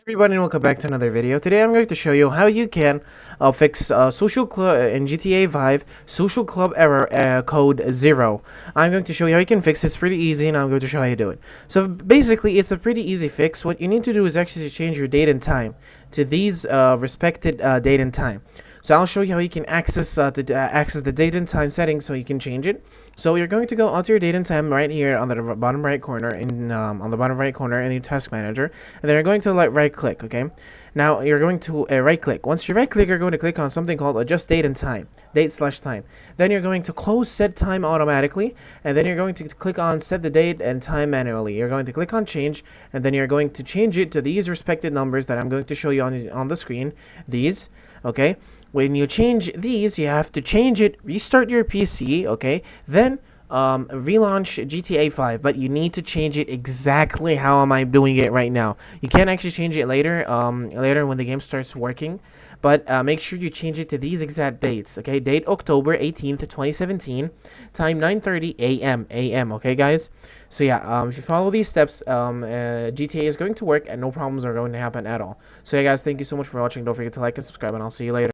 Everybody, and welcome back to another video. Today I'm going to show you how you can fix social club in GTA 5 social club error code 0. I'm going to show you how you can fix it. It's pretty easy, and I'm going to show how you do it. So basically, it's a pretty easy fix. What you need to do is actually change your date and time to these respected date and time. So I'll show you how you can access the date and time settings so you can change it. So you're going to go onto your date and time right here on the bottom right corner on the bottom right corner in your task manager, and then you're going to right click. Okay, now you're going to right click. Once you right click, you're going to click on something called adjust date and time, date/time. Then you're going to close set time automatically, and then you're going to click on set the date and time manually. You're going to click on change, and then you're going to change it to these respected numbers that I'm going to show you on the screen. These, okay. When you change these, you have to change it, restart your PC, okay? Then relaunch GTA 5, but you need to change it exactly how am I doing it right now. You can actually change it later, later when the game starts working, but make sure you change it to these exact dates, okay? Date October 18th, 2017, time 9:30 a.m., okay, guys? So yeah, if you follow these steps, GTA is going to work and no problems are going to happen at all. So yeah, guys, thank you so much for watching. Don't forget to like and subscribe, and I'll see you later.